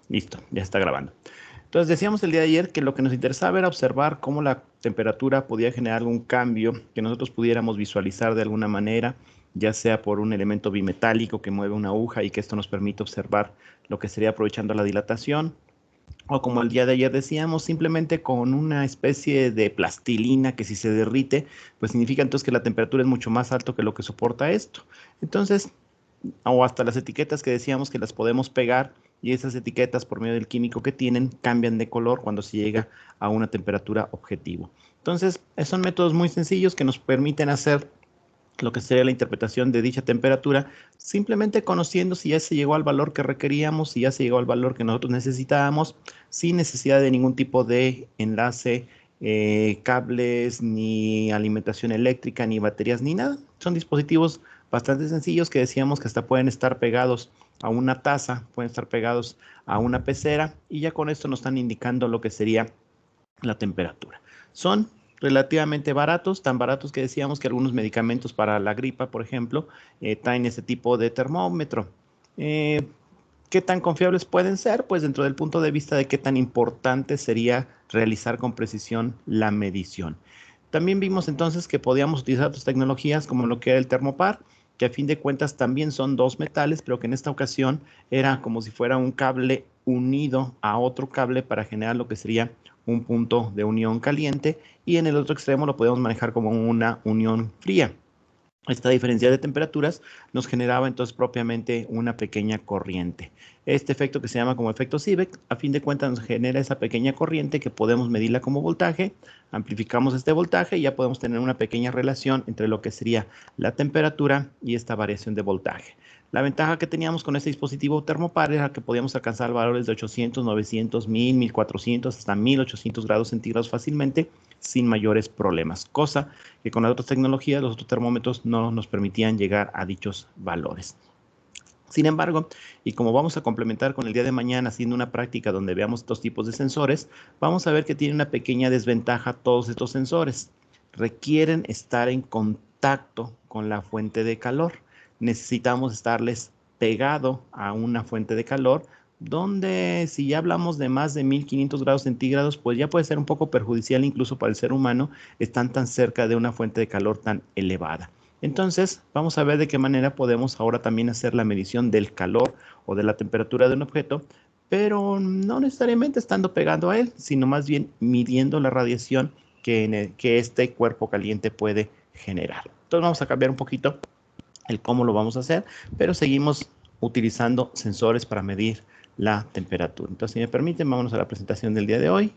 Listo, ya está grabando. Entonces decíamos el día de ayer que lo que nos interesaba era observar cómo la temperatura podía generar algún cambio que nosotros pudiéramos visualizar de alguna manera, ya sea por un elemento bimetálico que mueve una aguja y que esto nos permite observar lo que sería aprovechando la dilatación, o como el día de ayer decíamos, simplemente con una especie de plastilina que si se derrite, pues significa entonces que la temperatura es mucho más alto que lo que soporta esto. Entonces, o hasta las etiquetas que decíamos que las podemos pegar y esas etiquetas por medio del químico que tienen cambian de color cuando se llega a una temperatura objetivo. Entonces, son métodos muy sencillos que nos permiten hacer lo que sería la interpretación de dicha temperatura, simplemente conociendo si ya se llegó al valor que requeríamos, si ya se llegó al valor que nosotros necesitábamos, sin necesidad de ningún tipo de enlace, cables, ni alimentación eléctrica, ni baterías, ni nada. Son dispositivos bastante sencillos que decíamos que hasta pueden estar pegados a una taza, pueden estar pegados a una pecera y ya con esto nos están indicando lo que sería la temperatura. Son relativamente baratos, tan baratos que decíamos que algunos medicamentos para la gripa, por ejemplo, traen este tipo de termómetro. ¿Qué tan confiables pueden ser? Pues dentro del punto de vista de qué tan importante sería realizar con precisión la medición. También vimos entonces que podíamos utilizar otras tecnologías como lo que era el termopar, que a fin de cuentas también son dos metales, pero que en esta ocasión era como si fuera un cable unido a otro cable para generar lo que sería un punto de unión caliente y en el otro extremo lo podemos manejar como una unión fría. Esta diferencia de temperaturas nos generaba entonces propiamente una pequeña corriente. Este efecto que se llama como efecto Seebeck, a fin de cuentas nos genera esa pequeña corriente que podemos medirla como voltaje, amplificamos este voltaje y ya podemos tener una pequeña relación entre lo que sería la temperatura y esta variación de voltaje. La ventaja que teníamos con este dispositivo termopar era que podíamos alcanzar valores de 800, 900, 1000, 1400 hasta 1800 grados centígrados fácilmente sin mayores problemas, cosa que con las otras tecnologías, los otros termómetros no nos permitían llegar a dichos valores. Sin embargo, y como vamos a complementar con el día de mañana haciendo una práctica donde veamos estos tipos de sensores, vamos a ver que tiene una pequeña desventaja todos estos sensores. Requieren estar en contacto con la fuente de calor. Necesitamos estarles pegado a una fuente de calor donde si ya hablamos de más de 1500 grados centígrados, pues ya puede ser un poco perjudicial incluso para el ser humano, están tan cerca de una fuente de calor tan elevada. Entonces, vamos a ver de qué manera podemos ahora también hacer la medición del calor o de la temperatura de un objeto, pero no necesariamente estando pegado a él, sino más bien midiendo la radiación que este cuerpo caliente puede generar. Entonces, vamos a cambiar un poquito el cómo lo vamos a hacer, pero seguimos utilizando sensores para medir la temperatura. Entonces, si me permiten, vámonos a la presentación del día de hoy.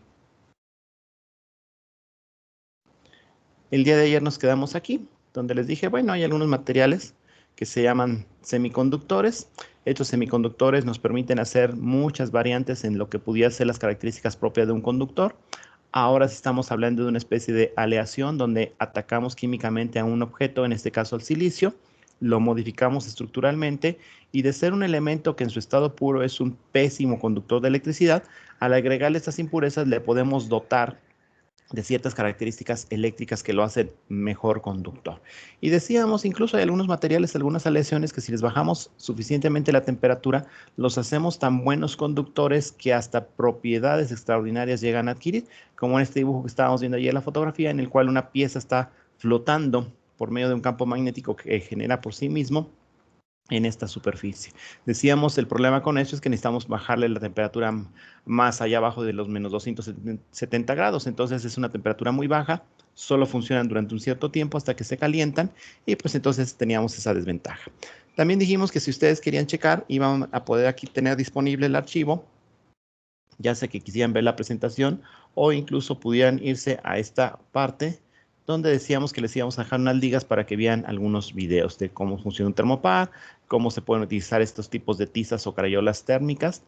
El día de ayer nos quedamos aquí, donde les dije, bueno, hay algunos materiales que se llaman semiconductores. Estos semiconductores nos permiten hacer muchas variantes en lo que pudiera ser las características propias de un conductor. Ahora sí estamos hablando de una especie de aleación donde atacamos químicamente a un objeto, en este caso al silicio, lo modificamos estructuralmente y de ser un elemento que en su estado puro es un pésimo conductor de electricidad, al agregarle estas impurezas le podemos dotar de ciertas características eléctricas que lo hacen mejor conductor. Y decíamos, incluso hay algunos materiales, algunas aleaciones que si les bajamos suficientemente la temperatura, los hacemos tan buenos conductores que hasta propiedades extraordinarias llegan a adquirir, como en este dibujo que estábamos viendo ayer en la fotografía, en el cual una pieza está flotando por medio de un campo magnético que genera por sí mismo en esta superficie. Decíamos, el problema con esto es que necesitamos bajarle la temperatura más allá abajo de los menos 270 grados, entonces es una temperatura muy baja, solo funcionan durante un cierto tiempo hasta que se calientan y pues entonces teníamos esa desventaja. También dijimos que si ustedes querían checar, iban a poder aquí tener disponible el archivo, ya sea que quisieran ver la presentación o incluso pudieran irse a esta parte donde decíamos que les íbamos a dejar unas ligas para que vean algunos videos de cómo funciona un termopar, cómo se pueden utilizar estos tipos de tizas o crayolas térmicas,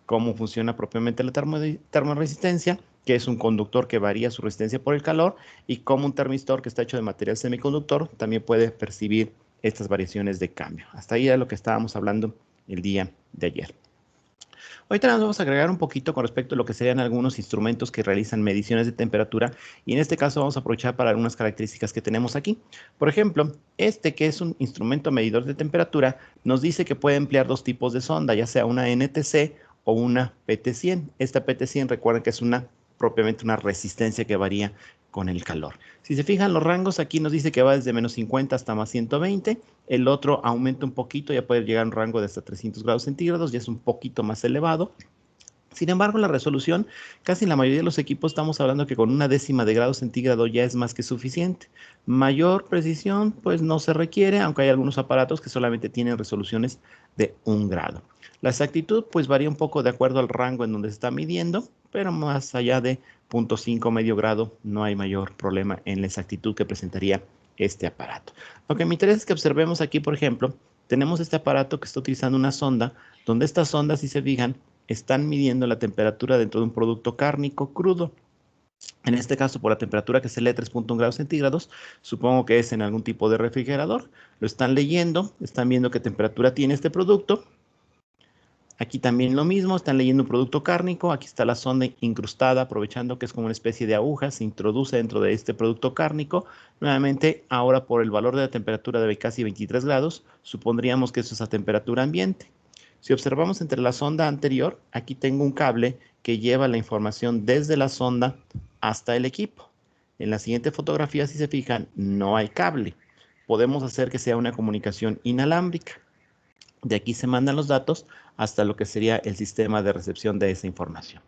cómo funciona propiamente la termoresistencia, que es un conductor que varía su resistencia por el calor, y cómo un termistor que está hecho de material semiconductor también puede percibir estas variaciones de cambio. Hasta ahí era lo que estábamos hablando el día de ayer. Ahorita nos vamos a agregar un poquito con respecto a lo que serían algunos instrumentos que realizan mediciones de temperatura y en este caso vamos a aprovechar para algunas características que tenemos aquí. Por ejemplo, este que es un instrumento medidor de temperatura nos dice que puede emplear dos tipos de sonda, ya sea una NTC o una PT100. Esta PT100, recuerden que es propiamente una resistencia que varía con el calor. Si se fijan los rangos, aquí nos dice que va desde menos 50 hasta más 120. El otro aumenta un poquito, ya puede llegar a un rango de hasta 300 grados centígrados, ya es un poquito más elevado. Sin embargo, la resolución, casi en la mayoría de los equipos estamos hablando que con una décima de grado centígrado ya es más que suficiente. Mayor precisión, pues no se requiere, aunque hay algunos aparatos que solamente tienen resoluciones de 1 grado. La exactitud, pues varía un poco de acuerdo al rango en donde se está midiendo, pero más allá de 0.5 medio grado no hay mayor problema en la exactitud que presentaría este aparato. Lo que me interesa es que observemos aquí, por ejemplo, tenemos este aparato que está utilizando una sonda, donde estas sondas, si se fijan, están midiendo la temperatura dentro de un producto cárnico crudo. En este caso, por la temperatura que se lee 3.1 grados centígrados, supongo que es en algún tipo de refrigerador. Lo están leyendo, están viendo qué temperatura tiene este producto. Aquí también lo mismo, están leyendo un producto cárnico. Aquí está la sonda incrustada, aprovechando que es como una especie de aguja, se introduce dentro de este producto cárnico. Nuevamente, ahora por el valor de la temperatura de casi 23 grados, supondríamos que eso es a temperatura ambiente. Si observamos entre la sonda anterior, aquí tengo un cable que lleva la información desde la sonda hasta el equipo. En la siguiente fotografía, si se fijan, no hay cable. Podemos hacer que sea una comunicación inalámbrica. De aquí se mandan los datos hasta lo que sería el sistema de recepción de esa información.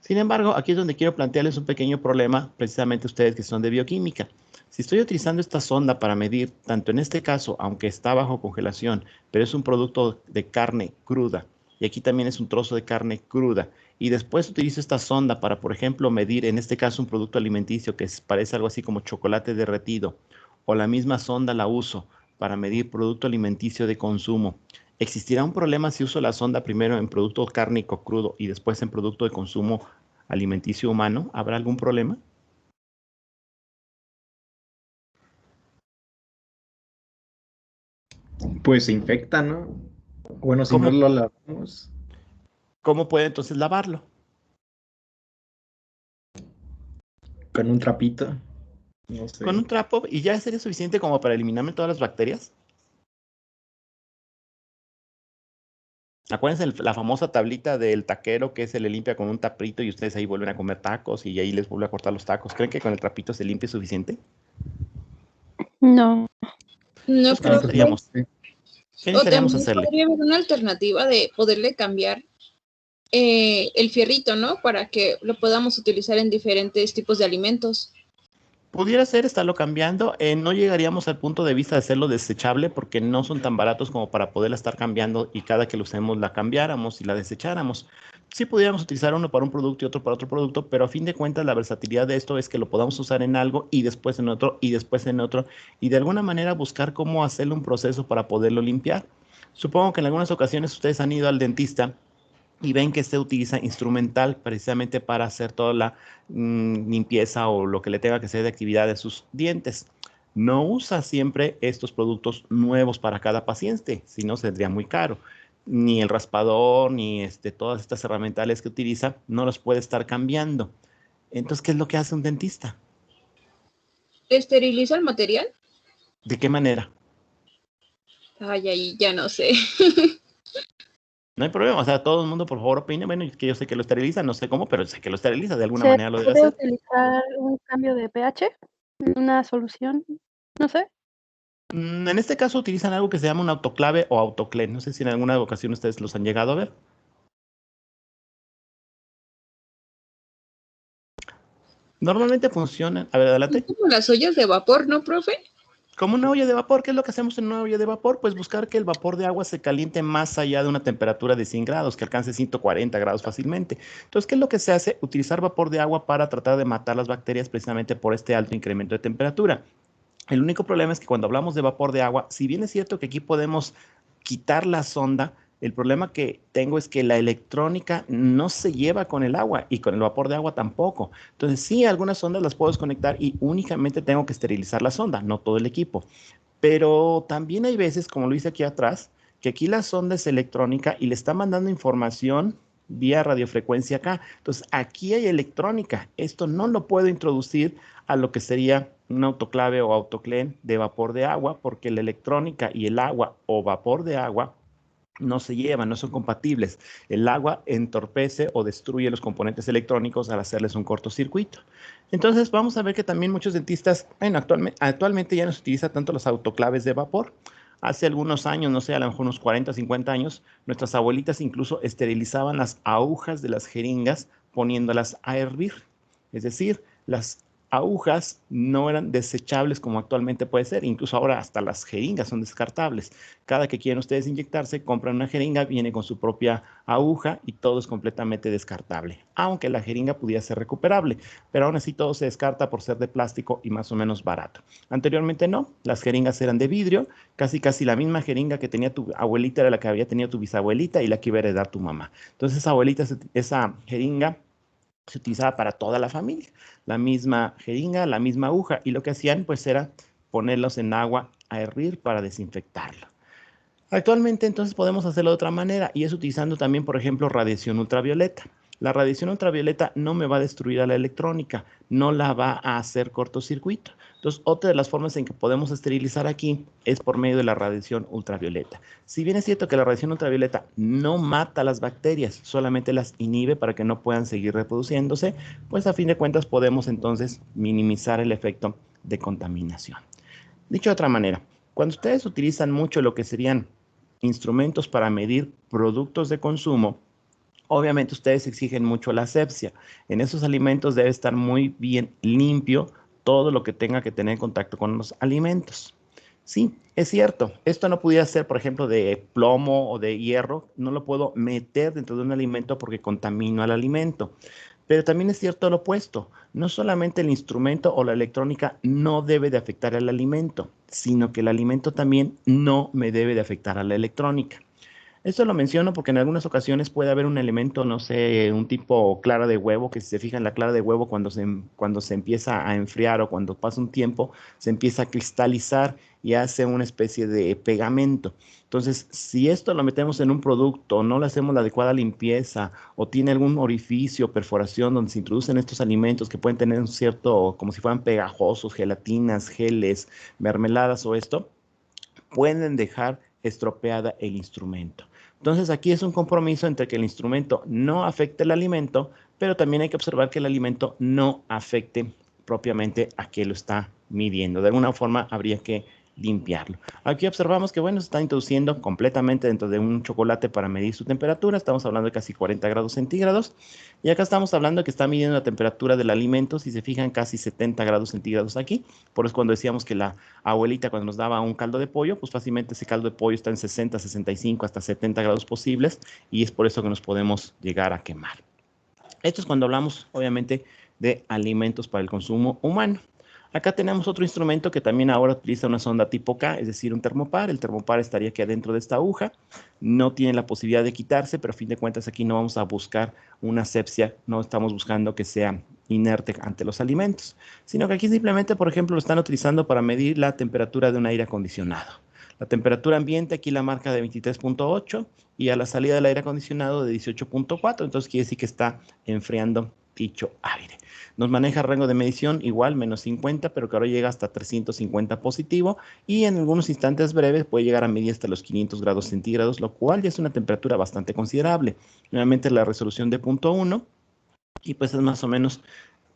Sin embargo, aquí es donde quiero plantearles un pequeño problema, precisamente ustedes que son de bioquímica. Si estoy utilizando esta sonda para medir, tanto en este caso, aunque está bajo congelación, pero es un producto de carne cruda, y aquí también es un trozo de carne cruda, y después utilizo esta sonda para, por ejemplo, medir, en este caso, un producto alimenticio que parece algo así como chocolate derretido, o la misma sonda la uso para medir producto alimenticio de consumo. ¿Existirá un problema si uso la sonda primero en producto cárnico crudo y después en producto de consumo alimenticio humano? ¿Habrá algún problema? Pues se infecta, ¿no? Bueno, si no ¿Cómo, lo lavamos cómo puede entonces lavarlo? con un trapito, no Con sé. un trapo y ya sería suficiente como para eliminarme todas las bacterias. Acuérdense la famosa tablita del taquero que se le limpia con un taprito y ustedes ahí vuelven a comer tacos y ahí les vuelve a cortar los tacos. ¿Creen que con el trapito se limpie suficiente? No. Entonces, No, ¿qué Ah, pues no profe. necesitaríamos? sé. ¿Qué O necesitaríamos también hacerle? podría haber una alternativa de poderle cambiar el fierrito, ¿no? Para que lo podamos utilizar en diferentes tipos de alimentos. Pudiera ser estarlo cambiando, no llegaríamos al punto de vista de hacerlo desechable porque no son tan baratos como para poderla estar cambiando y cada que lo usemos la cambiáramos y la desecháramos. Sí pudiéramos utilizar uno para un producto y otro para otro producto, pero a fin de cuentas la versatilidad de esto es que lo podamos usar en algo y después en otro y después en otro y de alguna manera buscar cómo hacerle un proceso para poderlo limpiar. Supongo que en algunas ocasiones ustedes han ido al dentista y ven que se utiliza instrumental precisamente para hacer toda la limpieza o lo que le tenga que hacer de actividad de sus dientes. No usa siempre estos productos nuevos para cada paciente, si no sería muy caro. Ni el raspador, ni todas estas herramientas que utiliza, no los puede estar cambiando. Entonces, ¿qué es lo que hace un dentista? ¿Esteriliza el material? ¿De qué manera? Ay, ahí ya no sé. No hay problema, o sea, todo el mundo por favor opine. Bueno, es que yo sé que lo esteriliza, no sé cómo, pero sé que lo esteriliza, de alguna ¿Se manera lo debe puede hacer. utilizar un cambio de pH? ¿Una solución? No sé. En este caso utilizan algo que se llama un autoclave o autoclen. No sé si en alguna ocasión ustedes los han llegado a ver. Normalmente funcionan. A ver, Son adelante. como las ollas de vapor, ¿no, profe? Como una olla de vapor, ¿qué es lo que hacemos en una olla de vapor? Pues buscar que el vapor de agua se caliente más allá de una temperatura de 100 grados, que alcance 140 grados fácilmente. Entonces, ¿qué es lo que se hace? Utilizar vapor de agua para tratar de matar las bacterias precisamente por este alto incremento de temperatura. El único problema es que cuando hablamos de vapor de agua, si bien es cierto que aquí podemos quitar la sonda, el problema que tengo es que la electrónica no se lleva con el agua y con el vapor de agua tampoco. Entonces, sí, algunas sondas las puedo desconectar y únicamente tengo que esterilizar la sonda, no todo el equipo. Pero también hay veces, como lo hice aquí atrás, que aquí la sonda es electrónica y le está mandando información vía radiofrecuencia acá. Entonces, aquí hay electrónica. Esto no lo puedo introducir a lo que sería un autoclave o autoclen de vapor de agua, porque la electrónica y el agua o vapor de agua no se llevan, no son compatibles. El agua entorpece o destruye los componentes electrónicos al hacerles un cortocircuito. Entonces vamos a ver que también muchos dentistas, bueno, actualmente ya no se utiliza tanto los autoclaves de vapor. Hace algunos años, no sé, a lo mejor unos 40, 50 años, nuestras abuelitas incluso esterilizaban las agujas de las jeringas poniéndolas a hervir. Es decir, las agujas no eran desechables como actualmente puede ser. Incluso ahora hasta las jeringas son descartables. Cada que quieren ustedes inyectarse, compran una jeringa, viene con su propia aguja y todo es completamente descartable. Aunque la jeringa pudiera ser recuperable, pero aún así todo se descarta por ser de plástico y más o menos barato. Anteriormente no, las jeringas eran de vidrio, casi la misma jeringa que tenía tu abuelita era la que había tenido tu bisabuelita y la que iba a heredar tu mamá. Entonces esa jeringa se utilizaba para toda la familia, la misma jeringa, la misma aguja, y lo que hacían pues era ponerlos en agua a hervir para desinfectarlo. Actualmente entonces podemos hacerlo de otra manera y es utilizando también, por ejemplo, radiación ultravioleta. La radiación ultravioleta no me va a destruir a la electrónica, no la va a hacer cortocircuito. Entonces, otra de las formas en que podemos esterilizar aquí es por medio de la radiación ultravioleta. Si bien es cierto que la radiación ultravioleta no mata las bacterias, solamente las inhibe para que no puedan seguir reproduciéndose, pues a fin de cuentas podemos entonces minimizar el efecto de contaminación. Dicho de otra manera, cuando ustedes utilizan mucho lo que serían instrumentos para medir productos de consumo, obviamente ustedes exigen mucho la asepsia. En esos alimentos debe estar muy bien limpio todo lo que tenga que tener contacto con los alimentos. Sí, es cierto. Esto no pudiera ser, por ejemplo, de plomo o de hierro. No lo puedo meter dentro de un alimento porque contamino al alimento. Pero también es cierto lo opuesto. No solamente el instrumento o la electrónica no debe de afectar al alimento, sino que el alimento también no me debe de afectar a la electrónica. Esto lo menciono porque en algunas ocasiones puede haber un elemento, no sé, un tipo clara de huevo, que si se fijan la clara de huevo cuando se empieza a enfriar o cuando pasa un tiempo, se empieza a cristalizar y hace una especie de pegamento. Entonces, si esto lo metemos en un producto, no le hacemos la adecuada limpieza o tiene algún orificio, perforación donde se introducen estos alimentos que pueden tener un cierto, como si fueran pegajosos, gelatinas, geles, mermeladas o esto, pueden dejar estropeada el instrumento. Entonces aquí es un compromiso entre que el instrumento no afecte el alimento, pero también hay que observar que el alimento no afecte propiamente a qué lo está midiendo. De alguna forma habría que limpiarlo. Aquí observamos que, bueno, se está introduciendo completamente dentro de un chocolate para medir su temperatura. Estamos hablando de casi 40 grados centígrados. Y acá estamos hablando de que está midiendo la temperatura del alimento. Si se fijan, casi 70 grados centígrados aquí. Por eso cuando decíamos que la abuelita cuando nos daba un caldo de pollo, pues fácilmente ese caldo de pollo está en 60, 65, hasta 70 grados posibles. Y es por eso que nos podemos llegar a quemar. Esto es cuando hablamos, obviamente, de alimentos para el consumo humano. Acá tenemos otro instrumento que también ahora utiliza una sonda tipo K, es decir, un termopar. El termopar estaría aquí adentro de esta aguja. No tiene la posibilidad de quitarse, pero a fin de cuentas aquí no vamos a buscar una asepsia, no estamos buscando que sea inerte ante los alimentos, sino que aquí simplemente, por ejemplo, lo están utilizando para medir la temperatura de un aire acondicionado. La temperatura ambiente, aquí la marca de 23.8 y a la salida del aire acondicionado de 18.4, entonces quiere decir que está enfriando dicho aire. Nos maneja rango de medición igual, menos 50, pero que ahora llega hasta 350 positivo y en algunos instantes breves puede llegar a medir hasta los 500 grados centígrados, lo cual ya es una temperatura bastante considerable. Nuevamente la resolución de 0.1 y pues es más o menos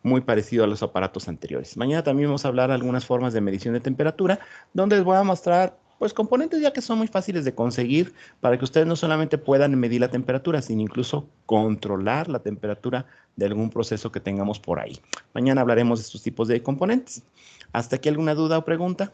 muy parecido a los aparatos anteriores. Mañana también vamos a hablar de algunas formas de medición de temperatura, donde les voy a mostrar pues componentes ya que son muy fáciles de conseguir para que ustedes no solamente puedan medir la temperatura, sino incluso controlar la temperatura de algún proceso que tengamos por ahí. Mañana hablaremos de estos tipos de componentes. ¿Hasta aquí alguna duda o pregunta?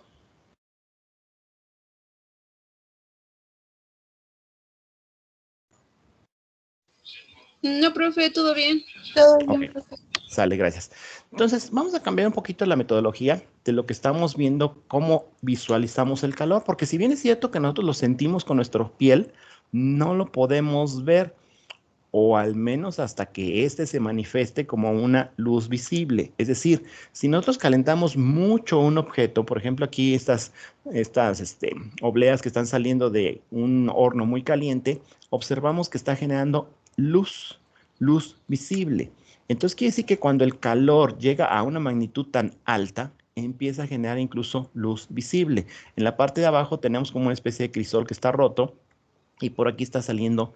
No, profe, todo bien. Todo bien, Okay. profe. Sale, gracias. Entonces, vamos a cambiar un poquito la metodología de lo que estamos viendo, cómo visualizamos el calor, porque si bien es cierto que nosotros lo sentimos con nuestra piel, no lo podemos ver, o al menos hasta que éste se manifieste como una luz visible. Es decir, si nosotros calentamos mucho un objeto, por ejemplo, aquí estas obleas que están saliendo de un horno muy caliente, observamos que está generando luz visible. Entonces quiere decir que cuando el calor llega a una magnitud tan alta, empieza a generar incluso luz visible. En la parte de abajo tenemos como una especie de crisol que está roto, y por aquí está saliendo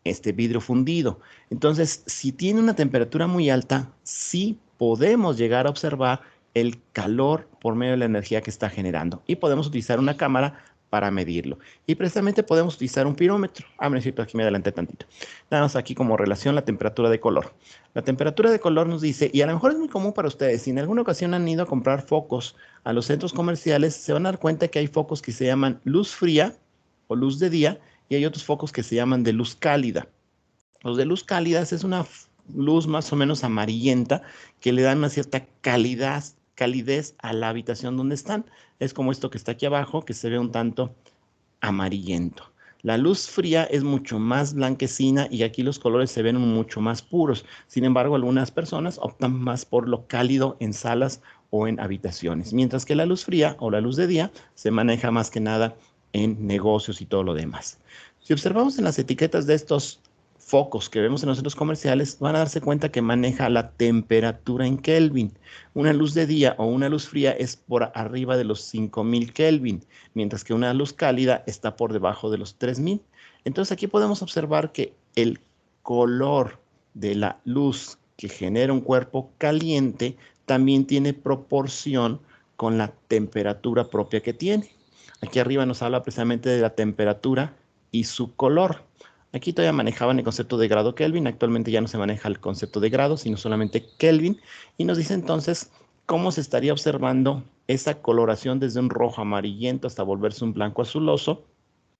este vidrio fundido. Entonces, si tiene una temperatura muy alta, sí podemos llegar a observar el calor por medio de la energía que está generando. Y podemos utilizar una cámara para medirlo. Y precisamente podemos utilizar un pirómetro. Necesito aquí me adelanté tantito. Nada más aquí como relación la temperatura de color. La temperatura de color nos dice, y a lo mejor es muy común para ustedes, si en alguna ocasión han ido a comprar focos a los centros comerciales, se van a dar cuenta que hay focos que se llaman luz fría o luz de día, y hay otros focos que se llaman de luz cálida. Los de luz cálida es una luz más o menos amarillenta que le dan una cierta calidez a la habitación donde están. Es como esto que está aquí abajo, que se ve un tanto amarillento. La luz fría es mucho más blanquecina y aquí los colores se ven mucho más puros. Sin embargo, algunas personas optan más por lo cálido en salas o en habitaciones, mientras que la luz fría o la luz de día se maneja más que nada en negocios y todo lo demás. Si observamos en las etiquetas de estos focos que vemos en los centros comerciales, van a darse cuenta que maneja la temperatura en Kelvin. Una luz de día o una luz fría es por arriba de los 5000 Kelvin, mientras que una luz cálida está por debajo de los 3000. Entonces aquí podemos observar que el color de la luz que genera un cuerpo caliente también tiene proporción con la temperatura propia que tiene. Aquí arriba nos habla precisamente de la temperatura y su color. Aquí todavía manejaban el concepto de grado Kelvin, actualmente ya no se maneja el concepto de grado, sino solamente Kelvin, y nos dice entonces cómo se estaría observando esa coloración desde un rojo amarillento hasta volverse un blanco azuloso,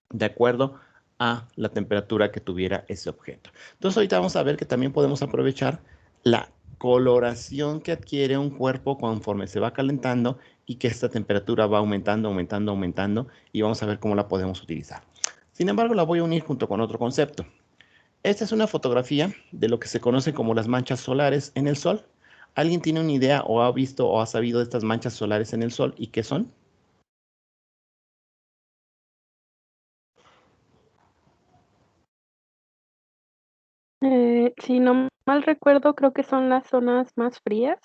de acuerdo a la temperatura que tuviera ese objeto. Entonces ahorita vamos a ver que también podemos aprovechar la coloración que adquiere un cuerpo conforme se va calentando y que esta temperatura va aumentando, aumentando, aumentando, y vamos a ver cómo la podemos utilizar. Sin embargo, la voy a unir junto con otro concepto. Esta es una fotografía de lo que se conoce como las manchas solares en el Sol. ¿Alguien tiene una idea o ha visto o ha sabido de estas manchas solares en el Sol y qué son? Si no mal recuerdo, creo que son las zonas más frías.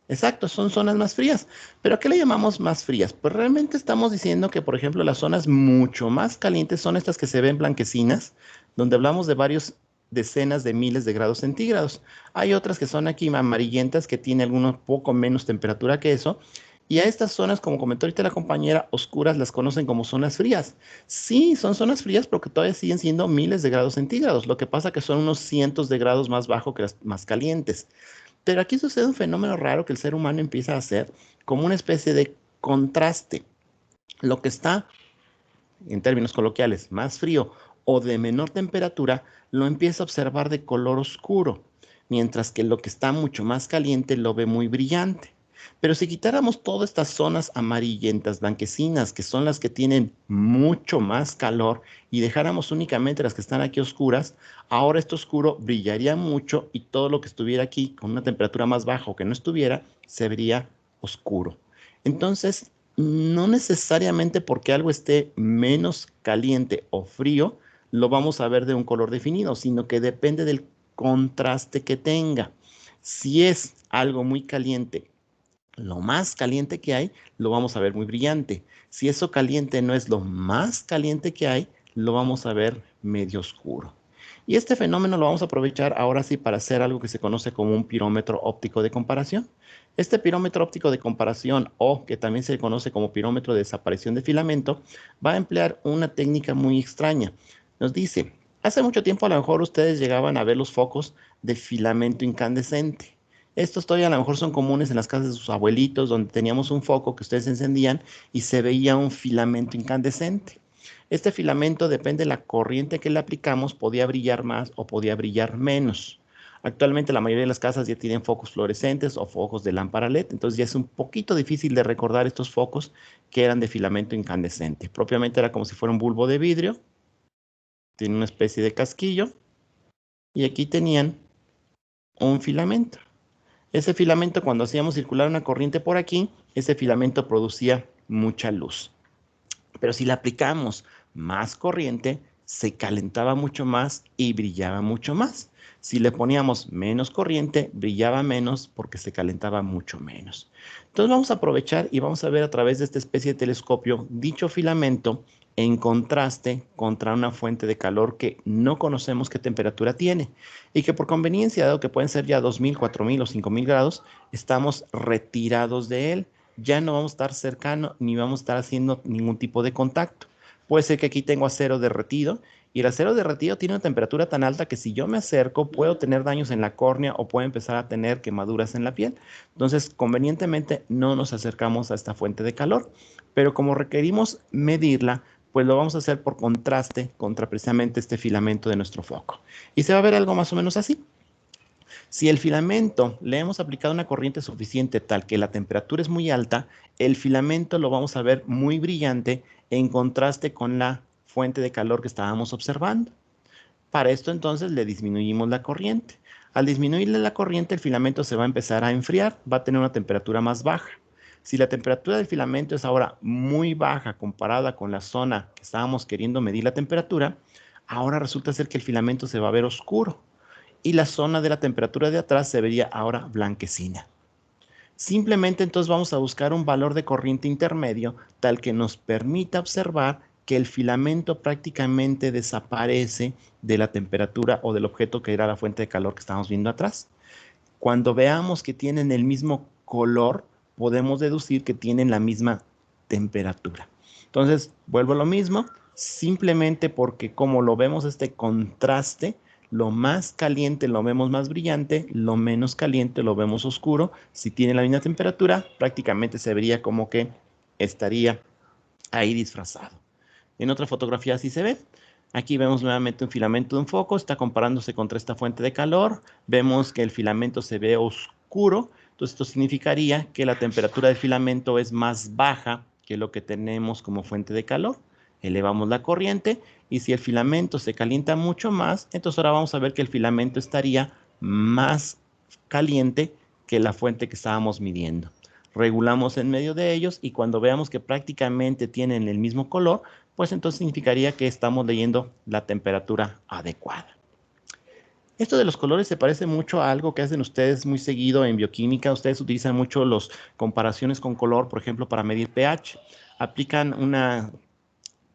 Exacto, son zonas más frías. ¿Pero a qué le llamamos más frías? Pues realmente estamos diciendo que, por ejemplo, las zonas mucho más calientes son estas que se ven blanquecinas, donde hablamos de varios decenas de miles de grados centígrados. Hay otras que son aquí amarillentas, que tienen algunos poco menos temperatura que eso. Y a estas zonas, como comentó ahorita la compañera, oscuras las conocen como zonas frías. Sí, son zonas frías porque todavía siguen siendo miles de grados centígrados. Lo que pasa que son unos cientos de grados más bajo que las más calientes. Pero aquí sucede un fenómeno raro que el ser humano empieza a hacer como una especie de contraste. Lo que está, en términos coloquiales, más frío o de menor temperatura, lo empieza a observar de color oscuro, mientras que lo que está mucho más caliente lo ve muy brillante. Pero si quitáramos todas estas zonas amarillentas, blanquecinas, que son las que tienen mucho más calor, y dejáramos únicamente las que están aquí oscuras, ahora esto oscuro brillaría mucho y todo lo que estuviera aquí con una temperatura más baja o que no estuviera, se vería oscuro. Entonces, no necesariamente porque algo esté menos caliente o frío, lo vamos a ver de un color definido, sino que depende del contraste que tenga. Si es algo muy caliente, lo más caliente que hay, lo vamos a ver muy brillante. Si eso caliente no es lo más caliente que hay, lo vamos a ver medio oscuro. Y este fenómeno lo vamos a aprovechar ahora sí para hacer algo que se conoce como un pirómetro óptico de comparación. Este pirómetro óptico de comparación, o que también se conoce como pirómetro de desaparición de filamento, va a emplear una técnica muy extraña. Nos dice, hace mucho tiempo a lo mejor ustedes llegaban a ver los focos de filamento incandescente. Estos todavía a lo mejor son comunes en las casas de sus abuelitos, donde teníamos un foco que ustedes encendían y se veía un filamento incandescente. Este filamento, depende de la corriente que le aplicamos, podía brillar más o podía brillar menos. Actualmente la mayoría de las casas ya tienen focos fluorescentes o focos de lámpara LED, entonces ya es un poquito difícil de recordar estos focos que eran de filamento incandescente. Propiamente era como si fuera un bulbo de vidrio, tiene una especie de casquillo y aquí tenían un filamento. Ese filamento, cuando hacíamos circular una corriente por aquí, ese filamento producía mucha luz. Pero si le aplicamos más corriente, se calentaba mucho más y brillaba mucho más. Si le poníamos menos corriente, brillaba menos porque se calentaba mucho menos. Entonces vamos a aprovechar y vamos a ver a través de esta especie de telescopio dicho filamento en contraste contra una fuente de calor que no conocemos qué temperatura tiene y que por conveniencia, dado que pueden ser ya 2000, 4000 o 5000 grados, estamos retirados de él. Ya no vamos a estar cercano ni vamos a estar haciendo ningún tipo de contacto. Puede ser que aquí tengo acero derretido y el acero derretido tiene una temperatura tan alta que si yo me acerco puedo tener daños en la córnea o puedo empezar a tener quemaduras en la piel. Entonces, convenientemente no nos acercamos a esta fuente de calor, pero como requerimos medirla, pues lo vamos a hacer por contraste contra precisamente este filamento de nuestro foco. Y se va a ver algo más o menos así. Si el filamento le hemos aplicado una corriente suficiente tal que la temperatura es muy alta, el filamento lo vamos a ver muy brillante en contraste con la fuente de calor que estábamos observando. Para esto entonces le disminuimos la corriente. Al disminuirle la corriente, el filamento se va a empezar a enfriar, va a tener una temperatura más baja. Si la temperatura del filamento es ahora muy baja comparada con la zona que estábamos queriendo medir la temperatura, ahora resulta ser que el filamento se va a ver oscuro y la zona de la temperatura de atrás se vería ahora blanquecina. Simplemente entonces vamos a buscar un valor de corriente intermedio tal que nos permita observar que el filamento prácticamente desaparece de la temperatura o del objeto que era la fuente de calor que estamos viendo atrás. Cuando veamos que tienen el mismo color, podemos deducir que tienen la misma temperatura. Entonces, vuelvo a lo mismo, simplemente porque como lo vemos este contraste, lo más caliente lo vemos más brillante, lo menos caliente lo vemos oscuro. Si tiene la misma temperatura, prácticamente se vería como que estaría ahí disfrazado. En otra fotografía así se ve. Aquí vemos nuevamente un filamento de un foco, está comparándose contra esta fuente de calor. Vemos que el filamento se ve oscuro, entonces esto significaría que la temperatura del filamento es más baja que lo que tenemos como fuente de calor. Elevamos la corriente y si el filamento se calienta mucho más, entonces ahora vamos a ver que el filamento estaría más caliente que la fuente que estábamos midiendo. Regulamos en medio de ellos y cuando veamos que prácticamente tienen el mismo color, pues entonces significaría que estamos leyendo la temperatura adecuada. Esto de los colores se parece mucho a algo que hacen ustedes muy seguido en bioquímica. Ustedes utilizan mucho las comparaciones con color, por ejemplo, para medir pH. Aplican una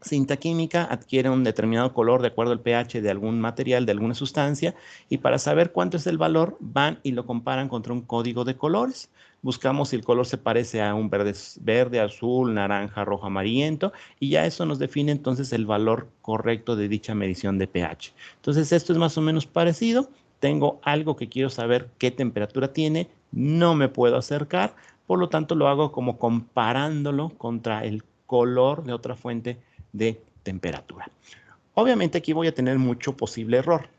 cinta química, adquiere un determinado color de acuerdo al pH de algún material, de alguna sustancia, y para saber cuánto es el valor, van y lo comparan contra un código de colores. Buscamos si el color se parece a un verde, azul, naranja, rojo, amarillento, y ya eso nos define entonces el valor correcto de dicha medición de pH. Entonces esto es más o menos parecido. Tengo algo que quiero saber qué temperatura tiene, no me puedo acercar, por lo tanto lo hago como comparándolo contra el color de otra fuente de temperatura. Obviamente aquí voy a tener mucho posible error,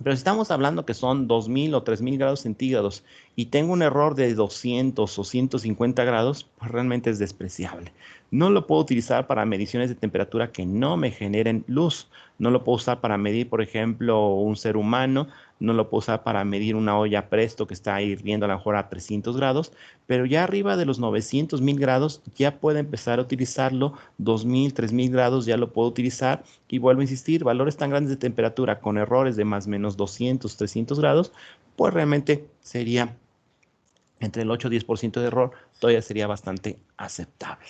pero si estamos hablando que son 2000 o 3000 grados centígrados y tengo un error de 200 o 150 grados, pues realmente es despreciable. No lo puedo utilizar para mediciones de temperatura que no me generen luz. No lo puedo usar para medir, por ejemplo, un ser humano. No lo puedo usar para medir una olla Presto que está hirviendo a lo mejor a 300 grados. Pero ya arriba de los 900, 1000 grados ya puedo empezar a utilizarlo. 2000, 3000 grados ya lo puedo utilizar. Y vuelvo a insistir, valores tan grandes de temperatura con errores de más o menos 200, 300 grados, pues realmente sería entre el 8 y 10% de error, todavía sería bastante aceptable.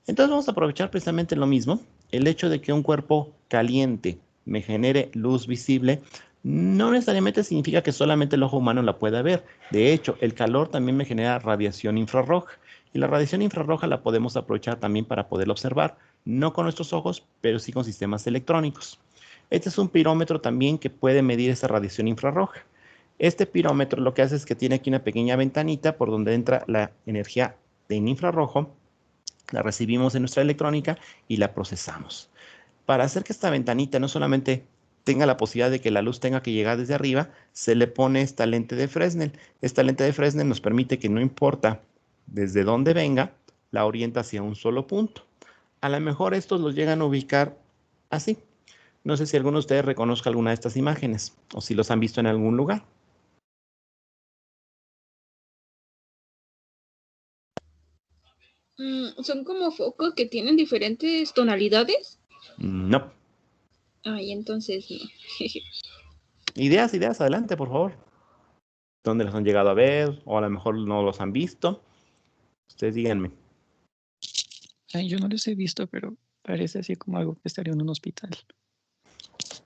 Entonces vamos a aprovechar precisamente lo mismo. El hecho de que un cuerpo caliente me genere luz visible no necesariamente significa que solamente el ojo humano la pueda ver. De hecho, el calor también me genera radiación infrarroja. Y la radiación infrarroja la podemos aprovechar también para poderla observar. No con nuestros ojos, pero sí con sistemas electrónicos. Este es un pirómetro también que puede medir esa radiación infrarroja. Este pirómetro lo que hace es que tiene aquí una pequeña ventanita por donde entra la energía en infrarrojo, la recibimos en nuestra electrónica y la procesamos. Para hacer que esta ventanita no solamente tenga la posibilidad de que la luz tenga que llegar desde arriba, se le pone esta lente de Fresnel. Esta lente de Fresnel nos permite que no importa desde dónde venga, la orienta hacia un solo punto. A lo mejor estos los llegan a ubicar así. No sé si alguno de ustedes reconozca alguna de estas imágenes o si los han visto en algún lugar. ¿Son como focos que tienen diferentes tonalidades? No. Ay, entonces no. Ideas, adelante, por favor. ¿Dónde los han llegado a ver? O a lo mejor no los han visto. Ustedes díganme. Ay, yo no los he visto, pero parece así como algo que estaría en un hospital.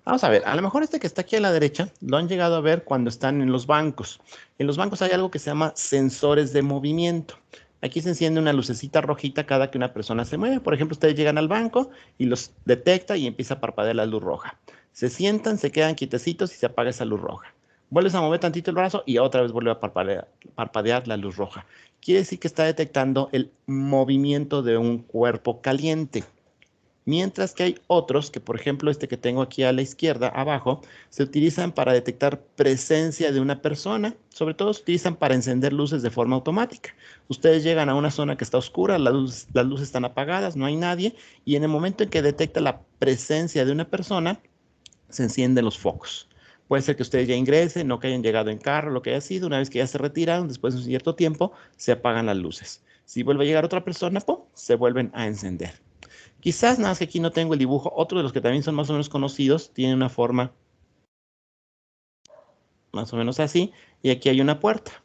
Vamos a ver, a lo mejor este que está aquí a la derecha lo han llegado a ver cuando están en los bancos. En los bancos hay algo que se llama sensores de movimiento. Aquí se enciende una lucecita rojita cada que una persona se mueve. Por ejemplo, ustedes llegan al banco y los detecta y empieza a parpadear la luz roja. Se sientan, se quedan quietecitos y se apaga esa luz roja. Vuelves a mover tantito el brazo y otra vez vuelve a parpadear la luz roja. Quiere decir que está detectando el movimiento de un cuerpo caliente. Mientras que hay otros, que por ejemplo este que tengo aquí a la izquierda, abajo, se utilizan para detectar presencia de una persona. Sobre todo se utilizan para encender luces de forma automática. Ustedes llegan a una zona que está oscura, las luces están apagadas, no hay nadie, y en el momento en que detecta la presencia de una persona, se encienden los focos. Puede ser que ustedes ya ingresen, no que hayan llegado en carro, lo que haya sido. Una vez que ya se retiraron, después de un cierto tiempo, se apagan las luces. Si vuelve a llegar otra persona, ¡pum!, se vuelven a encender. Quizás nada más que aquí no tengo el dibujo. Otro de los que también son más o menos conocidos tiene una forma más o menos así. Y aquí hay una puerta.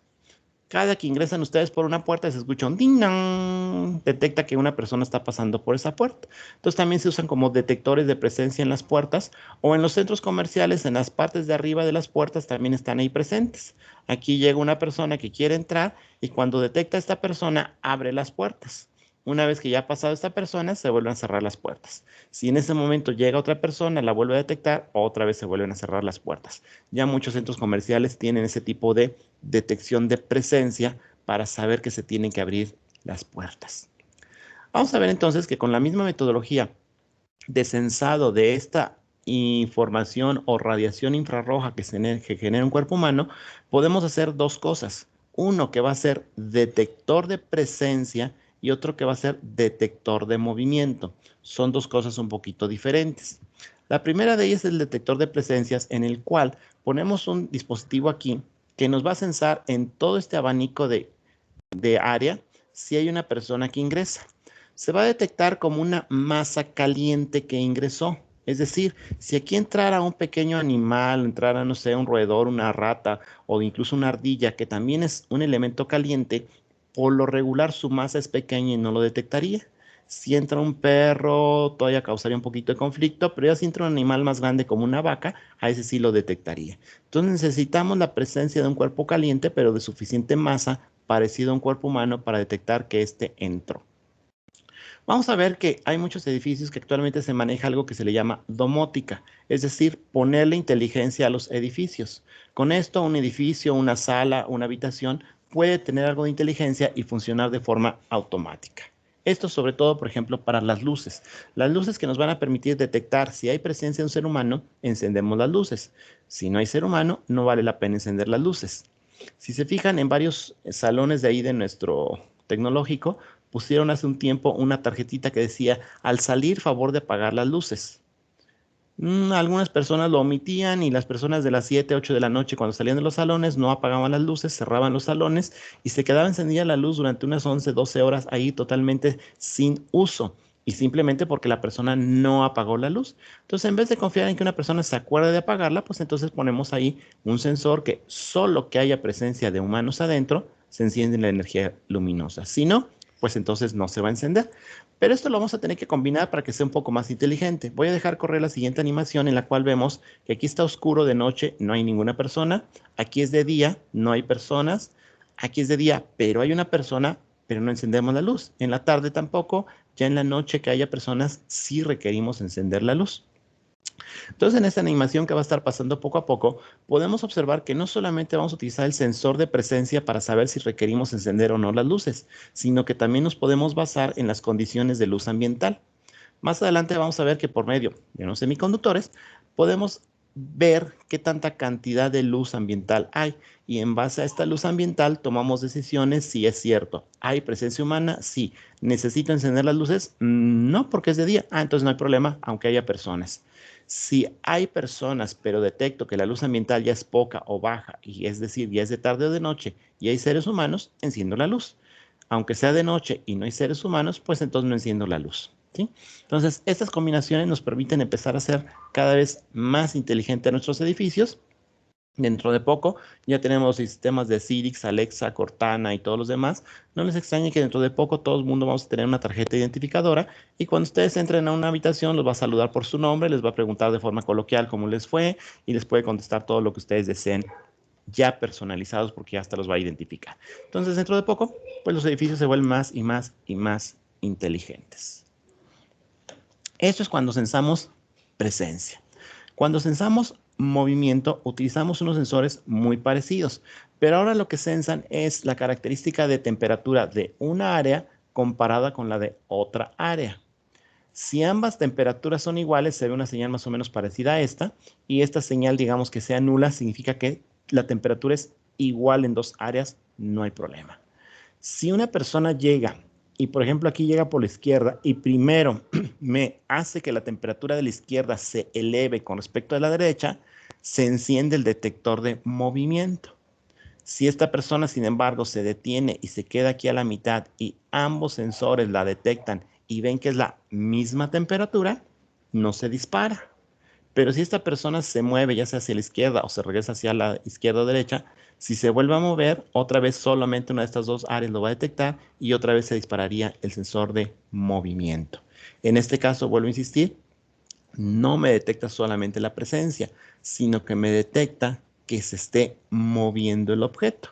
Cada que ingresan ustedes por una puerta se escucha un ding dong. Detecta que una persona está pasando por esa puerta. Entonces también se usan como detectores de presencia en las puertas o en los centros comerciales. En las partes de arriba de las puertas también están ahí presentes. Aquí llega una persona que quiere entrar y cuando detecta a esta persona abre las puertas. Una vez que ya ha pasado esta persona, se vuelven a cerrar las puertas. Si en ese momento llega otra persona, la vuelve a detectar, otra vez se vuelven a cerrar las puertas. Ya muchos centros comerciales tienen ese tipo de detección de presencia para saber que se tienen que abrir las puertas. Vamos a ver entonces que con la misma metodología de sensado de esta información o radiación infrarroja que genera un cuerpo humano, podemos hacer dos cosas. Uno que va a ser detector de presencia y otro que va a ser detector de movimiento. Son dos cosas un poquito diferentes. La primera de ellas es el detector de presencias, en el cual ponemos un dispositivo aquí que nos va a censar en todo este abanico de área si hay una persona que ingresa. Se va a detectar como una masa caliente que ingresó. Es decir, si aquí entrara un pequeño animal, entrara, no sé, un roedor, una rata o incluso una ardilla, que también es un elemento caliente, por lo regular su masa es pequeña y no lo detectaría. Si entra un perro, todavía causaría un poquito de conflicto, pero ya si entra un animal más grande como una vaca, a ese sí lo detectaría. Entonces necesitamos la presencia de un cuerpo caliente, pero de suficiente masa, parecido a un cuerpo humano, para detectar que éste entró. Vamos a ver que hay muchos edificios que actualmente se maneja algo que se le llama domótica, es decir, ponerle inteligencia a los edificios. Con esto, un edificio, una sala, una habitación puede tener algo de inteligencia y funcionar de forma automática. Esto sobre todo, por ejemplo, para las luces. Las luces que nos van a permitir detectar si hay presencia de un ser humano, encendemos las luces. Si no hay ser humano, no vale la pena encender las luces. Si se fijan en varios salones de ahí de nuestro tecnológico, pusieron hace un tiempo una tarjetita que decía, al salir, favor de apagar las luces. Algunas personas lo omitían y las personas de las 7, 8 de la noche cuando salían de los salones no apagaban las luces, cerraban los salones y se quedaba encendida la luz durante unas 11, 12 horas ahí totalmente sin uso y simplemente porque la persona no apagó la luz. Entonces, en vez de confiar en que una persona se acuerde de apagarla, pues entonces ponemos ahí un sensor que solo que haya presencia de humanos adentro se enciende la energía luminosa. Si no, pues entonces no se va a encender. Pero esto lo vamos a tener que combinar para que sea un poco más inteligente. Voy a dejar correr la siguiente animación en la cual vemos que aquí está oscuro de noche, no hay ninguna persona. Aquí es de día, no hay personas. Aquí es de día, pero hay una persona, pero no encendemos la luz. En la tarde tampoco. Ya en la noche que haya personas, sí requerimos encender la luz. Entonces, en esta animación que va a estar pasando poco a poco, podemos observar que no solamente vamos a utilizar el sensor de presencia para saber si requerimos encender o no las luces, sino que también nos podemos basar en las condiciones de luz ambiental. Más adelante vamos a ver que por medio de unos semiconductores podemos ver qué tanta cantidad de luz ambiental hay y en base a esta luz ambiental tomamos decisiones si es cierto. ¿Hay presencia humana? Sí. ¿Necesito encender las luces? No, porque es de día. Entonces no hay problema, aunque haya personas. Si hay personas, pero detecto que la luz ambiental ya es poca o baja, y es decir, ya es de tarde o de noche, y hay seres humanos, enciendo la luz. Aunque sea de noche y no hay seres humanos, pues entonces no enciendo la luz. ¿sí? Entonces, estas combinaciones nos permiten empezar a ser cada vez más inteligentes nuestros edificios. Dentro de poco ya tenemos sistemas de Sirix, Alexa, Cortana y todos los demás. No les extrañe que dentro de poco todo el mundo vamos a tener una tarjeta identificadora y cuando ustedes entren a una habitación los va a saludar por su nombre, les va a preguntar de forma coloquial cómo les fue y les puede contestar todo lo que ustedes deseen ya personalizados porque ya hasta los va a identificar. Entonces, dentro de poco, pues los edificios se vuelven más y más y más inteligentes. Esto es cuando sensamos presencia. Cuando sensamos movimiento, utilizamos unos sensores muy parecidos, pero ahora lo que sensan es la característica de temperatura de una área comparada con la de otra área. Si ambas temperaturas son iguales, se ve una señal más o menos parecida a esta, y esta señal, digamos que sea nula, significa que la temperatura es igual en dos áreas, no hay problema. Si una persona llega y, por ejemplo, aquí llega por la izquierda y primero me hace que la temperatura de la izquierda se eleve con respecto a la derecha, se enciende el detector de movimiento. Si esta persona, sin embargo, se detiene y se queda aquí a la mitad y ambos sensores la detectan y ven que es la misma temperatura, no se dispara. Pero si esta persona se mueve ya sea hacia la izquierda o se regresa hacia la izquierda o derecha, si se vuelve a mover, otra vez solamente una de estas dos áreas lo va a detectar y otra vez se dispararía el sensor de movimiento. En este caso, vuelvo a insistir, no me detecta solamente la presencia, sino que me detecta que se esté moviendo el objeto.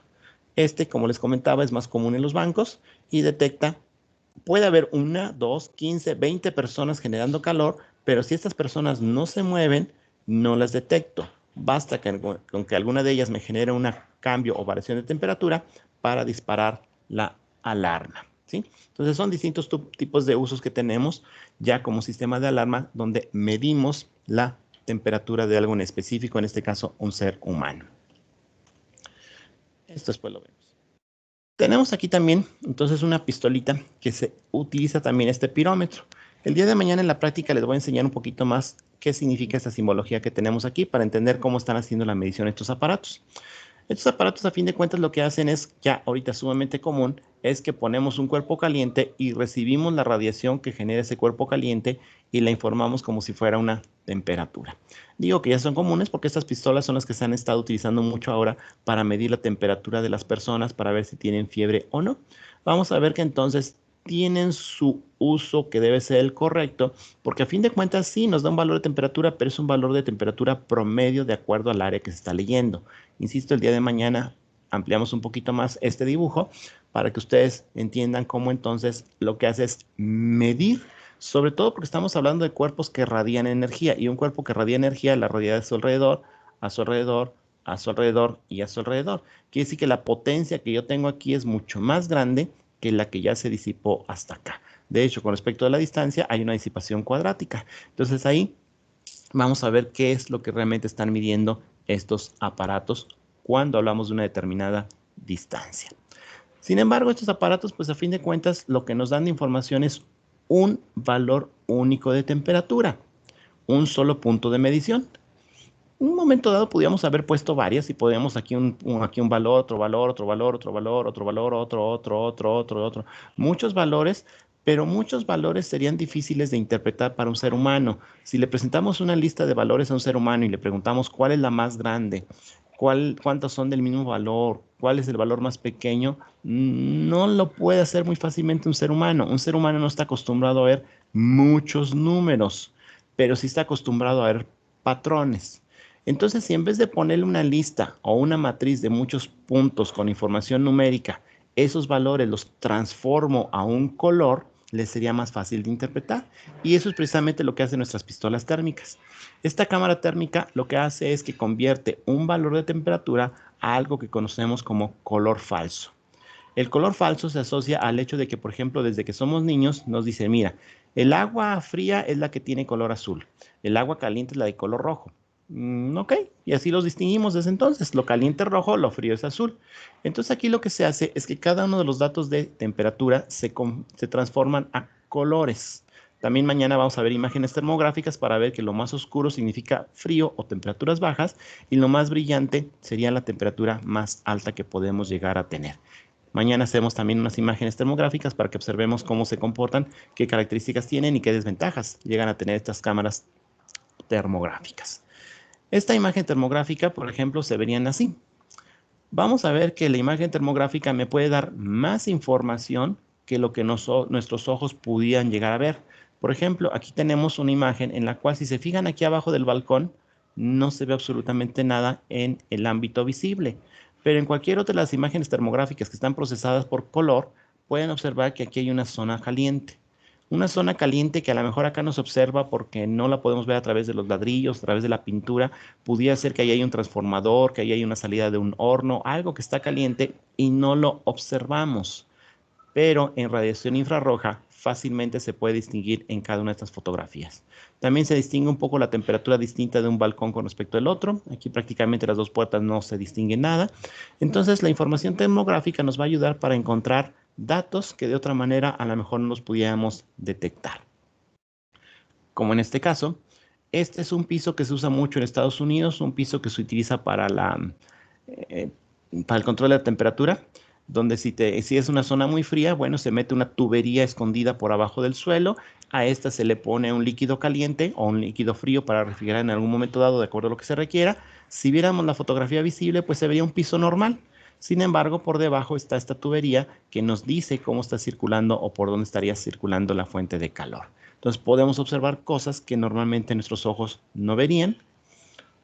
Este, como les comentaba, es más común en los bancos y detecta, puede haber 1, 2, 15, 20 personas generando calor, pero si estas personas no se mueven, no las detecto. Basta con que alguna de ellas me genere un cambio o variación de temperatura para disparar la alarma, ¿sí? Entonces son distintos tipos de usos que tenemos ya como sistema de alarma donde medimos la temperatura de algo en específico, en este caso un ser humano. Esto después lo vemos. Tenemos aquí también entonces una pistolita que se utiliza también este pirómetro. El día de mañana en la práctica les voy a enseñar un poquito más qué significa esta simbología que tenemos aquí para entender cómo están haciendo la medición estos aparatos. Estos aparatos, a fin de cuentas, lo que hacen es, ya ahorita sumamente común, es que ponemos un cuerpo caliente y recibimos la radiación que genera ese cuerpo caliente y la informamos como si fuera una temperatura. Digo que ya son comunes porque estas pistolas son las que se han estado utilizando mucho ahora para medir la temperatura de las personas para ver si tienen fiebre o no. Vamos a ver que entonces tienen su uso que debe ser el correcto, porque a fin de cuentas sí nos da un valor de temperatura, pero es un valor de temperatura promedio de acuerdo al área que se está leyendo. Insisto, el día de mañana ampliamos un poquito más este dibujo para que ustedes entiendan cómo entonces lo que hace es medir, sobre todo porque estamos hablando de cuerpos que radian energía, y un cuerpo que radia energía la radia de su alrededor, a su alrededor, a su alrededor y a su alrededor. Quiere decir que la potencia que yo tengo aquí es mucho más grande que la que ya se disipó hasta acá. De hecho, con respecto a la distancia, hay una disipación cuadrática. Entonces ahí vamos a ver qué es lo que realmente están midiendo estos aparatos cuando hablamos de una determinada distancia. Sin embargo, estos aparatos, pues a fin de cuentas, lo que nos dan de información es un valor único de temperatura, un solo punto de medición. En un momento dado podíamos haber puesto varias y podíamos aquí un valor, otro valor, otro valor, otro valor, otro valor, otro, muchos valores, pero muchos valores serían difíciles de interpretar para un ser humano. Si le presentamos una lista de valores a un ser humano y le preguntamos cuál es la más grande, cuántos son del mismo valor, cuál es el valor más pequeño, no lo puede hacer muy fácilmente un ser humano. Un ser humano no está acostumbrado a ver muchos números, pero sí está acostumbrado a ver patrones. Entonces, si en vez de ponerle una lista o una matriz de muchos puntos con información numérica, esos valores los transformo a un color, les sería más fácil de interpretar. Y eso es precisamente lo que hacen nuestras pistolas térmicas. Esta cámara térmica lo que hace es que convierte un valor de temperatura a algo que conocemos como color falso. El color falso se asocia al hecho de que, por ejemplo, desde que somos niños nos dicen, mira, el agua fría es la que tiene color azul, el agua caliente es la de color rojo. Ok, y así los distinguimos desde entonces. Lo caliente es rojo, lo frío es azul. Entonces aquí lo que se hace es que cada uno de los datos de temperatura se transforman a colores. También mañana vamos a ver imágenes termográficas para ver que lo más oscuro significa frío o temperaturas bajas y lo más brillante sería la temperatura más alta que podemos llegar a tener. Mañana hacemos también unas imágenes termográficas para que observemos cómo se comportan, qué características tienen y qué desventajas llegan a tener estas cámaras termográficas. Esta imagen termográfica, por ejemplo, se verían así. Vamos a ver que la imagen termográfica me puede dar más información que lo que nuestros ojos pudieran llegar a ver. Por ejemplo, aquí tenemos una imagen en la cual, si se fijan aquí abajo del balcón, no se ve absolutamente nada en el ámbito visible. Pero en cualquier otra de las imágenes termográficas que están procesadas por color, pueden observar que aquí hay una zona caliente. Una zona caliente que a lo mejor acá nos observa porque no la podemos ver a través de los ladrillos, a través de la pintura. Pudiera ser que ahí hay un transformador, que ahí hay una salida de un horno, algo que está caliente y no lo observamos. Pero en radiación infrarroja fácilmente se puede distinguir en cada una de estas fotografías. También se distingue un poco la temperatura distinta de un balcón con respecto al otro. Aquí prácticamente las dos puertas no se distingue nada. Entonces la información termográfica nos va a ayudar para encontrar datos que de otra manera a lo mejor no los pudiéramos detectar. Como en este caso, este es un piso que se usa mucho en Estados Unidos, un piso que se utiliza para el control de la temperatura, donde si es una zona muy fría, bueno, se mete una tubería escondida por abajo del suelo, a esta se le pone un líquido caliente o un líquido frío para refrigerar en algún momento dado de acuerdo a lo que se requiera. Si viéramos la fotografía visible, pues se vería un piso normal. Sin embargo, por debajo está esta tubería que nos dice cómo está circulando o por dónde estaría circulando la fuente de calor. Entonces podemos observar cosas que normalmente nuestros ojos no verían.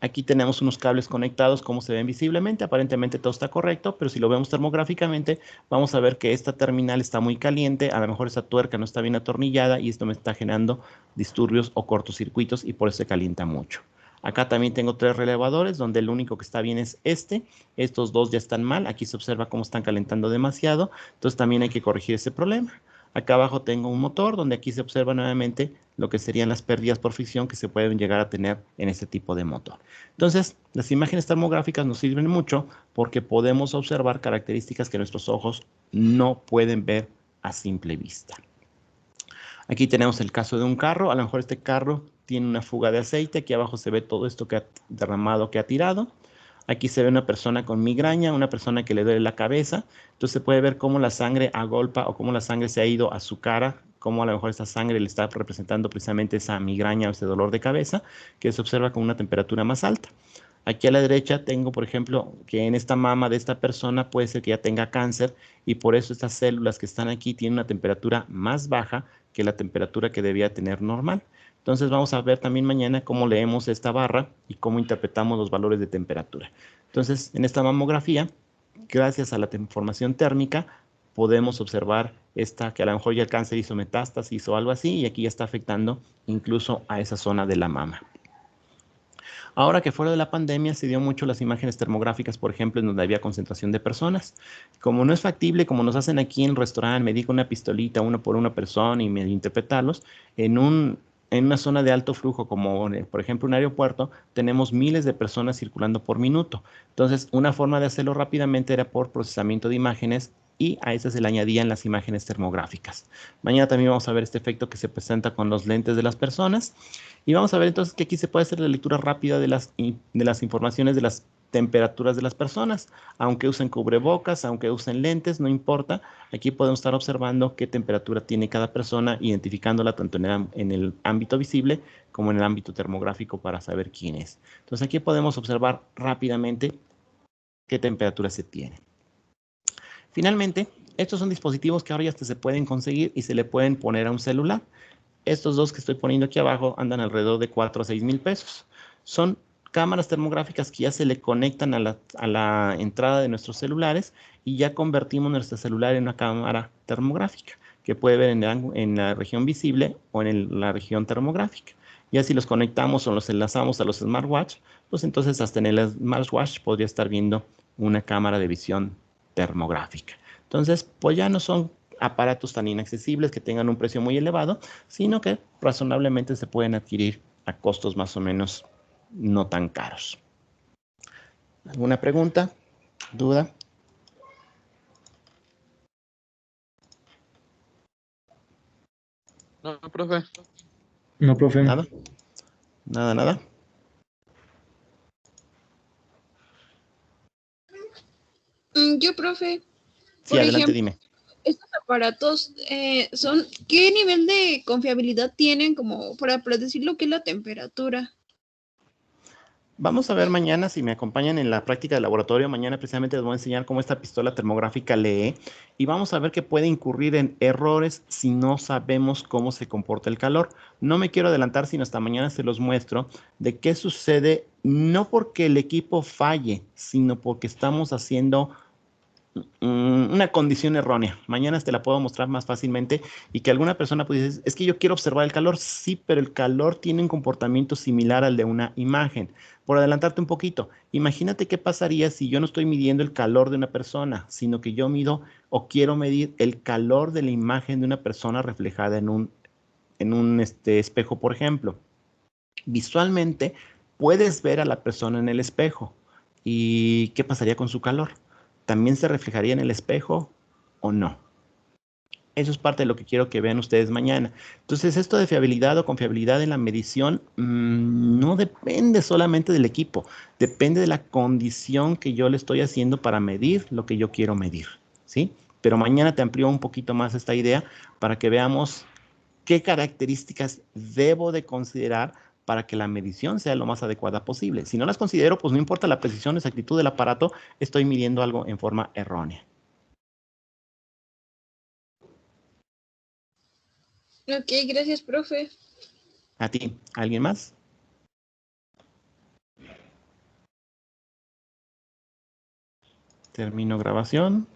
Aquí tenemos unos cables conectados, como se ven visiblemente. Aparentemente todo está correcto, pero si lo vemos termográficamente, vamos a ver que esta terminal está muy caliente. A lo mejor esa tuerca no está bien atornillada y esto me está generando disturbios o cortocircuitos y por eso se calienta mucho. Acá también tengo 3 relevadores, donde el único que está bien es este. Estos 2 ya están mal. Aquí se observa cómo están calentando demasiado. Entonces también hay que corregir ese problema. Acá abajo tengo un motor, donde aquí se observa nuevamente lo que serían las pérdidas por fricción que se pueden llegar a tener en este tipo de motor. Entonces, las imágenes termográficas nos sirven mucho porque podemos observar características que nuestros ojos no pueden ver a simple vista. Aquí tenemos el caso de un carro. A lo mejor este carro tiene una fuga de aceite. Aquí abajo se ve todo esto que ha derramado, que ha tirado. Aquí se ve una persona con migraña, una persona que le duele la cabeza. Entonces se puede ver cómo la sangre agolpa o cómo la sangre se ha ido a su cara, cómo a lo mejor esta sangre le está representando precisamente esa migraña o ese dolor de cabeza que se observa con una temperatura más alta. Aquí a la derecha tengo, por ejemplo, que en esta mama de esta persona puede ser que ya tenga cáncer y por eso estas células que están aquí tienen una temperatura más baja que la temperatura que debía tener normal. Entonces vamos a ver también mañana cómo leemos esta barra y cómo interpretamos los valores de temperatura. Entonces, en esta mamografía, gracias a la información térmica, podemos observar esta que a lo mejor ya el cáncer hizo metástasis o algo así y aquí ya está afectando incluso a esa zona de la mama. Ahora que fuera de la pandemia se dio mucho las imágenes termográficas, por ejemplo, en donde había concentración de personas. Como no es factible, como nos hacen aquí en el restaurante, medir con una pistolita uno por una persona y medio interpretarlos, en una zona de alto flujo, como por ejemplo un aeropuerto, tenemos miles de personas circulando por minuto. Entonces, una forma de hacerlo rápidamente era por procesamiento de imágenes y a esas se le añadían las imágenes termográficas. Mañana también vamos a ver este efecto que se presenta con los lentes de las personas. Y vamos a ver entonces que aquí se puede hacer la lectura rápida de las informaciones de las temperaturas de las personas. Aunque usen cubrebocas, aunque usen lentes, no importa. Aquí podemos estar observando qué temperatura tiene cada persona, identificándola tanto en el ámbito visible como en el ámbito termográfico para saber quién es. Entonces aquí podemos observar rápidamente qué temperatura se tiene. Finalmente, estos son dispositivos que ahora ya se pueden conseguir y se le pueden poner a un celular. Estos dos que estoy poniendo aquí abajo andan alrededor de 4 a 6 mil pesos. Son cámaras termográficas que ya se le conectan a la entrada de nuestros celulares y ya convertimos nuestro celular en una cámara termográfica que puede ver en la región visible o en la región termográfica. Ya si los conectamos o los enlazamos a los smartwatch, pues entonces hasta en el smartwatch podría estar viendo una cámara de visión termográfica. Entonces, pues ya no son aparatos tan inaccesibles que tengan un precio muy elevado, sino que razonablemente se pueden adquirir a costos más o menos no tan caros. ¿Alguna pregunta? ¿Duda? No, profe. No, profe. ¿Nada? ¿Nada? Yo, profe. Sí, Por adelante, ejemplo, dime. estos aparatos ¿qué nivel de confiabilidad tienen como para predecir lo que es la temperatura? Vamos a ver mañana, si me acompañan en la práctica de laboratorio, mañana precisamente les voy a enseñar cómo esta pistola termográfica lee y vamos a ver que puede incurrir en errores si no sabemos cómo se comporta el calor. No me quiero adelantar, sino hasta mañana se los muestro de qué sucede, no porque el equipo falle, sino porque estamos haciendo una condición errónea. Mañana te la puedo mostrar más fácilmente y que alguna persona puede decir, es que yo quiero observar el calor. Sí, pero el calor tiene un comportamiento similar al de una imagen. Por adelantarte un poquito, imagínate qué pasaría si yo no estoy midiendo el calor de una persona, sino que yo mido o quiero medir el calor de la imagen de una persona reflejada en un espejo, por ejemplo. Visualmente puedes ver a la persona en el espejo. ¿Y qué pasaría con su calor? ¿También se reflejaría en el espejo o no? Eso es parte de lo que quiero que vean ustedes mañana. Entonces, esto de fiabilidad o confiabilidad en la medición no depende solamente del equipo, depende de la condición que yo le estoy haciendo para medir lo que yo quiero medir, ¿sí? Pero mañana te amplío un poquito más esta idea para que veamos qué características debo de considerar para que la medición sea lo más adecuada posible. Si no las considero, pues no importa la precisión o exactitud del aparato, estoy midiendo algo en forma errónea. Ok, gracias, profe. A ti, ¿alguien más? Termino grabación.